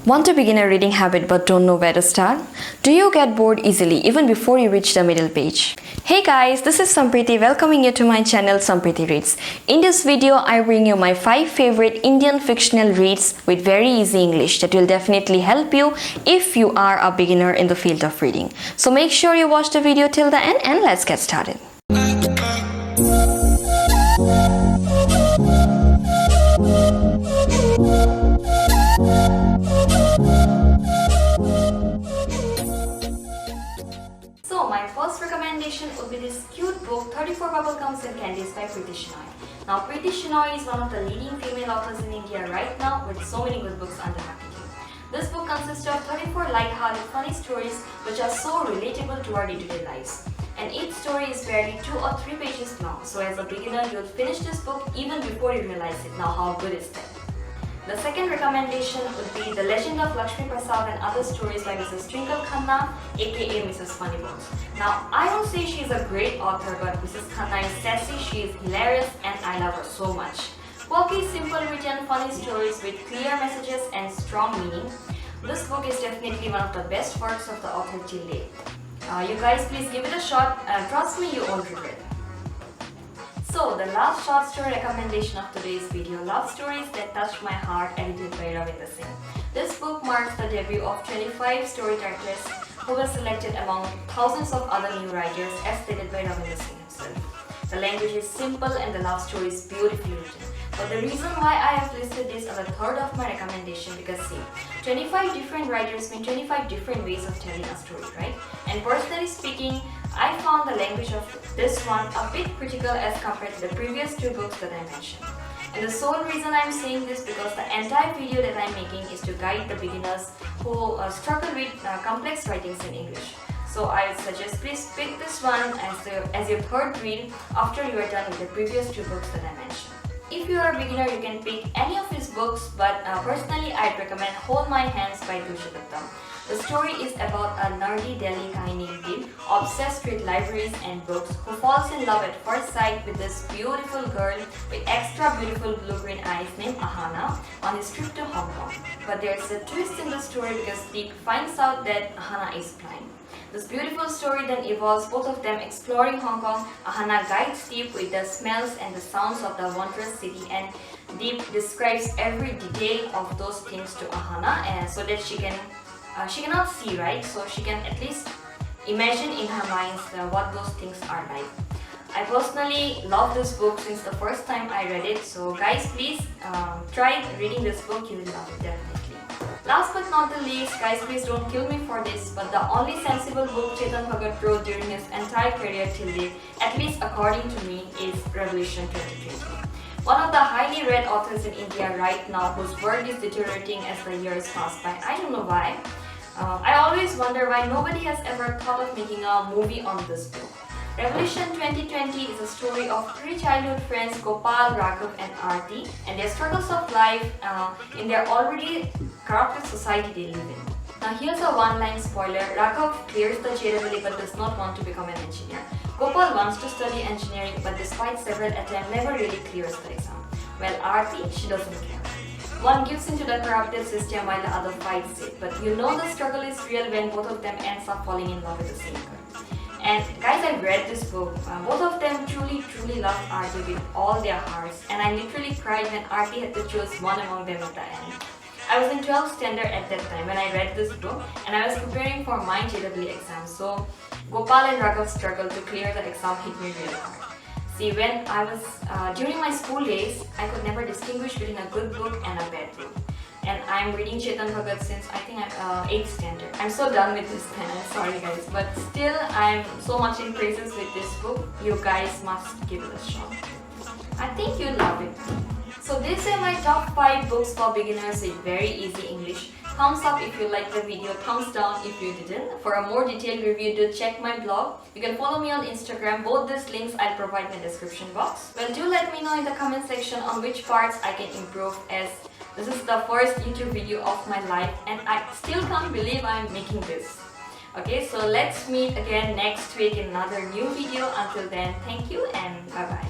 Want to begin a reading habit but don't know where to start? Do you get bored easily even before you reach the middle page? Hey guys, this is Samprity welcoming you to my channel Samprity Reads. In this video, I bring you my 5 favorite Indian fictional reads with very easy English that will definitely help you if you are a beginner in the field of reading. So make sure you watch the video till the end and let's get started. So my first recommendation would be this cute book 34 Bubblegums and Candies by Prasad. Now Prasad is one of the leading female authors in India right now with so many good books under her keeping. This book consists of 34 light-hearted funny stories which are so relatable to our day-to-day lives. And each story is barely 2 or 3 pages long, so as a beginner you'll finish this book even before you realize it. Now how good is that? The second recommendation would be The Legend of Lakshmi, Prasad and Other Stories by Mrs. Twinkle Khanna, aka Mrs. Funnybones. Now, I won't say she's a great author, but Mrs. Khanna is sassy, she is hilarious, and I love her so much. Quirky, simple written, funny stories with clear messages and strong meaning. This book is definitely one of the best works of the author till date. You guys please give it a shot, and trust me, you won't regret it. So, the last short story recommendation of today's video, Love Stories That Touched My Heart, edited by Ravinder Singh. This book marks the debut of 25 story characters who were selected among thousands of other new writers as stated by Ravinder Singh himself. The language is simple and the love story is beautifully written. But the reason why I have listed this as a third of my recommendation because see, 25 different writers mean 25 different ways of telling a story, right? And personally speaking, I found the language of this one a bit critical as compared to the previous 2 books that I mentioned. And the sole reason I am saying this because the entire video that I am making is to guide the beginners who struggle with complex writings in English. So I suggest please pick this one as your third read after you are done with the previous 2 books that I mentioned. If you are a beginner, you can pick any of his books, but personally I'd recommend Hold My Hands by Dushattam. The story is about a nerdy Delhi guy named Dil, obsessed with libraries and books, who falls in love at first sight with this beautiful girl with extra beautiful blue-green eyes named Ahana on his trip to Hong Kong. But there's a twist in the story because Deep finds out that Ahana is blind. This beautiful story then evolves both of them exploring Hong Kong. Ahana guides Deep with the smells and the sounds of the wondrous city, and Deep describes every detail of those things to Ahana so that she cannot see, right? So she can at least imagine in her mind what those things are like. I personally love this book since the first time I read it. So guys, please try reading this book. You will love it definitely. Last but not the least, guys, please don't kill me for this, but the only sensible book Chetan Bhagat wrote during his entire career till date, at least according to me, is Revolution 2020. One of the highly read authors in India right now whose work is deteriorating as the years pass by. I don't know why. I always wonder why nobody has ever thought of making a movie on this book. Revolution 2020 is a story of 3 childhood friends Gopal, Raghav and Aarti and their struggles of life in their already corrupted society they live in. Now here's a one-line spoiler. Raghav clears the JEE but does not want to become an engineer. Gopal wants to study engineering but despite several attempts never really clears the exam. Well, Aarti, she doesn't care. One gives into the corrupted system while the other fights it. But you know the struggle is real when both of them ends up falling in love with the same girl. And guys, I read this book. Both of them truly loved Aarti with all their hearts. And I literally cried when Aarti had to choose one among them at the end. I was in 12th standard at that time when I read this book and I was preparing for my JEE exam. So Gopal and Raghav's struggle to clear the exam hit me really hard. See, when I was during my school days, I could never distinguish between a good book and a bad book. And I'm reading Chetan Bhagat since I think I'm 8th standard. I'm so done with this pen, I'm sorry guys, but still I'm so much in praises with this book. You guys must give it a shot. I think you'll love it. So these are my top 5 books for beginners with very easy English. Thumbs up if you liked the video, thumbs down if you didn't. For a more detailed review, do check my blog. You can follow me on Instagram. Both these links I'll provide in the description box. Well, do let me know in the comment section on which parts I can improve, as this is the first YouTube video of my life and I still can't believe I'm making this. Okay, so let's meet again next week in another new video. Until then, thank you and bye bye.